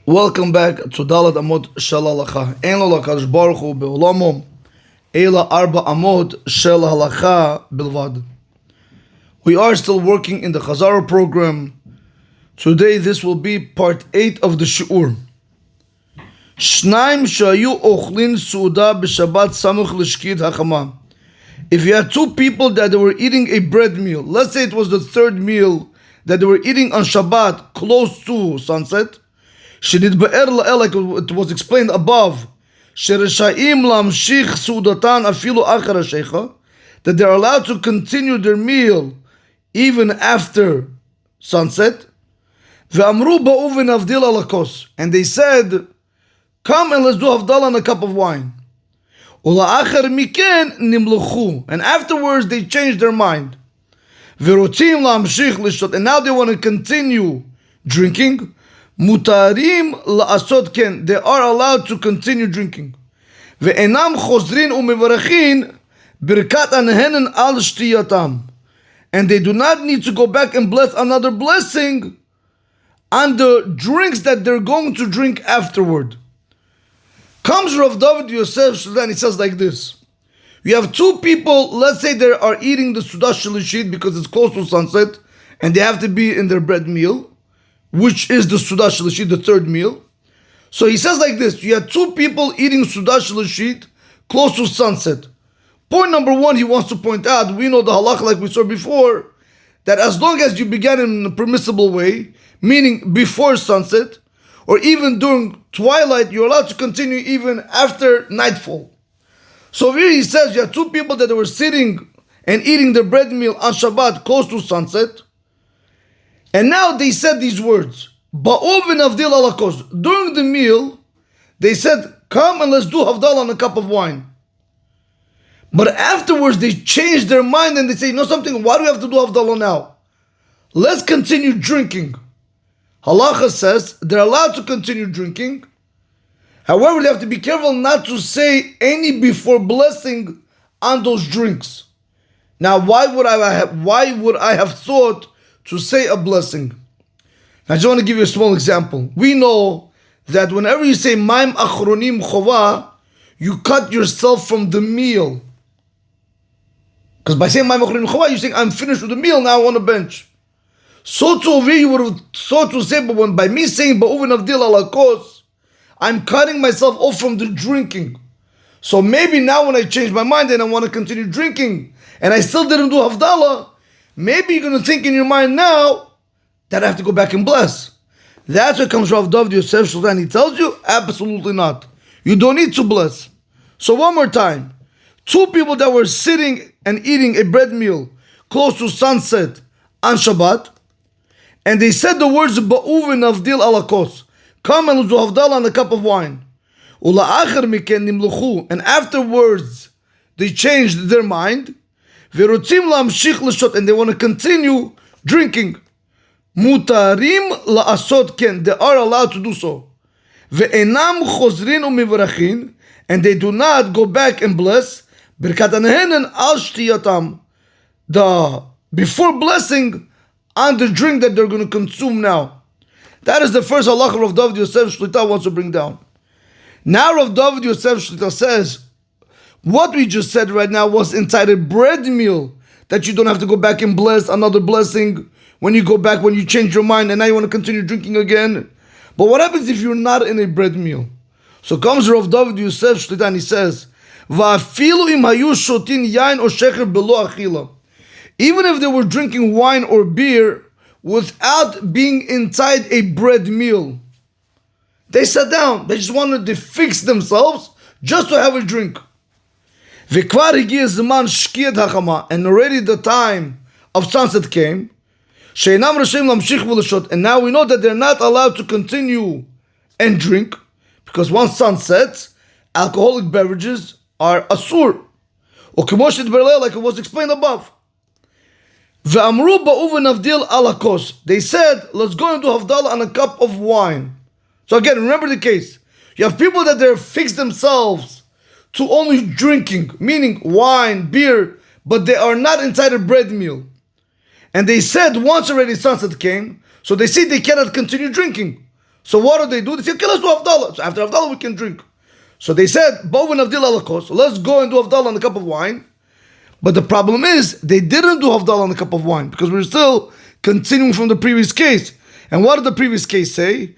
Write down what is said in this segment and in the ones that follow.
Welcome back to Dalat Amot Shel Halacha. En lo lakadosh baruch hu beolamo ela arba Amot Shel Halacha bilvad. We are still working in the Chazara program. Today this will be part 8 of the Shi'ur. Shnaim shayu ochlin su'uda b'Shabbat samuch l'shkid hachama. If you had two people that they were eating a bread meal, let's say it was the third meal that they were eating on Shabbat close to sunset, like it was explained above, that they're allowed to continue their meal even after sunset. And they said, come and let's do Havdalah on a cup of wine. And afterwards they changed their mind. And now they want to continue drinking. Mutarim la'asot ken, they are allowed to continue drinking. Ve'enam chozrin u'mevarachin birkat anhenen al shtiyatam, and they do not need to go back and bless another blessing on the drinks that they're going to drink afterward. Comes Rav David Yosef and he says like this: you have two people, let's say they are eating the Sudah Shalishit because it's close to sunset and they have to be in their bread meal, which is the Sudah Shalishit, the third meal. So he says like this: you have two people eating Sudah Shalishit close to sunset. Point number one, he wants to point out, we know the halacha like we saw before, that as long as you began in a permissible way, meaning before sunset, or even during twilight, you're allowed to continue even after nightfall. So here he says you have two people that were sitting and eating their bread meal on Shabbat close to sunset, and now they said these words. During the meal, they said, come and let's do Havdalah on a cup of wine. But afterwards, they changed their mind and they say, you know something, why do we have to do Havdalah now? Let's continue drinking. Halacha says they're allowed to continue drinking. However, they have to be careful not to say any before blessing on those drinks. Now, why would I have thought to say a blessing? I just want to give you a small example. We know that whenever you say Maim Achronim Chova, you cut yourself from the meal. Because by saying Maim Achronim Chova, you're saying, I'm finished with the meal, now I want a bench. So to over you would have thought to say, but when by me saying Ba'uvin Avdil ala Kos, I'm cutting myself off from the drinking. So maybe now when I change my mind and I want to continue drinking, and I still didn't do Havdalah, maybe you're going to think in your mind now that I have to go back and bless. That's where comes Rav David Yosef Shulchan. He tells you, absolutely not. You don't need to bless. So one more time. Two people that were sitting and eating a bread meal close to sunset on Shabbat, and they said the words Ba'uvin Avdil ala Kos, come and do Havdalah on a cup of wine. And afterwards they changed their mind. And they want to continue drinking. Mutarim la'asot ken, they are allowed to do so. Ve'enam chozrin u'mivarachin, and they do not go back and bless. Birkat anhenen al shtiyatam, the before blessing on the drink that they're going to consume now. That is the first halacha Rav David Yosef Shlita wants to bring down. Now Rav David Yosef Shlita says, what we just said right now was entitled bread meal, that you don't have to go back and bless another blessing when you go back, when you change your mind and now you want to continue drinking again. But what happens if you're not in a bread meal? So comes Rav David Yosef Shlita and he says, Va'afilu im hayu shotin yain or shecher belo achila. Even if they were drinking wine or beer without being inside a bread meal, they sat down, they just wanted to fix themselves just to have a drink. And already the time of sunset came. And now we know that they're not allowed to continue and drink, because once sun sets, alcoholic beverages are asur. Like it was explained above. They said, let's go and do Havdalah on a cup of wine. So again, remember the case. You have people that they're fixed themselves to only drinking, meaning wine, beer, but they are not inside a bread meal. And they said once already sunset came, so they see they cannot continue drinking. So what do? They say, okay, let's do Havdalah. So after Havdalah, we can drink. So they said, Bovin Avdil Alakos, so let's go and do Havdalah on a cup of wine. But the problem is, they didn't do Havdalah on a cup of wine, because we're still continuing from the previous case. And what did the previous case say?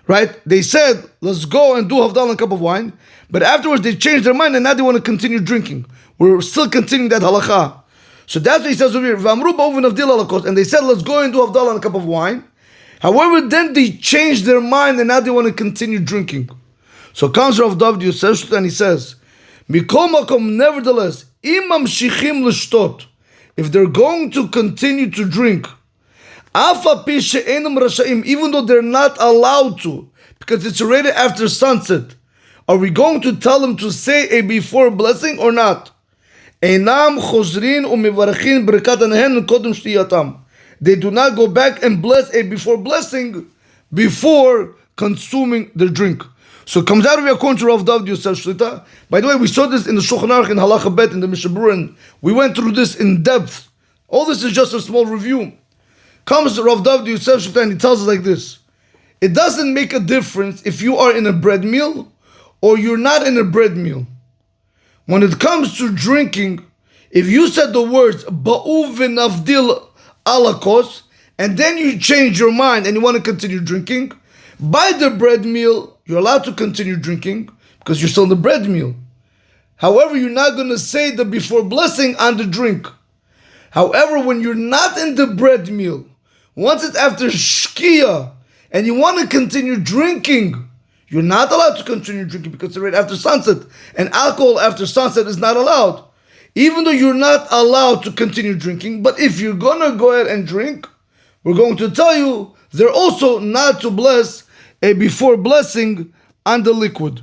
Right? They said, let's go and do Havdalah on a cup of wine. But afterwards, they changed their mind, and now they want to continue drinking. We're still continuing that halakha. So that's what he says over here. And they said, let's go and do Havdalah on a cup of wine. However, then they changed their mind, and now they want to continue drinking. So comes Rav David Yosef and he says, Mikol makom, nevertheless, imam shichim l'shtot, if they're going to continue to drink, afa pi she'enam rasha'im, even though they're not allowed to, because it's already after sunset, are we going to tell them to say a before blessing or not? Einam chozrin u'mivarachin b'rekat hanehen kodem shtiyatam. They do not go back and bless a before blessing before consuming the drink. So it comes out of here according to Rav David Yosef Shlita. By the way, we saw this in the Shulchan Aruch in Halacha Bet in the Mishabur, and we went through this in depth. All this is just a small review. Comes Rav David Yosef Shlita and he tells us like this: it doesn't make a difference if you are in a bread meal or you're not in a bread meal. When it comes to drinking, if you said the words Ba'u v'navdil alakos, and then you change your mind and you want to continue drinking, by the bread meal, you're allowed to continue drinking because you're still in the bread meal. However, you're not going to say the before blessing on the drink. However, when you're not in the bread meal, once it's after shkia and you want to continue drinking, you're not allowed to continue drinking because it's right after sunset. And alcohol after sunset is not allowed. Even though you're not allowed to continue drinking, but if you're going to go ahead and drink, we're going to tell you they're also not to bless a before blessing on the liquid.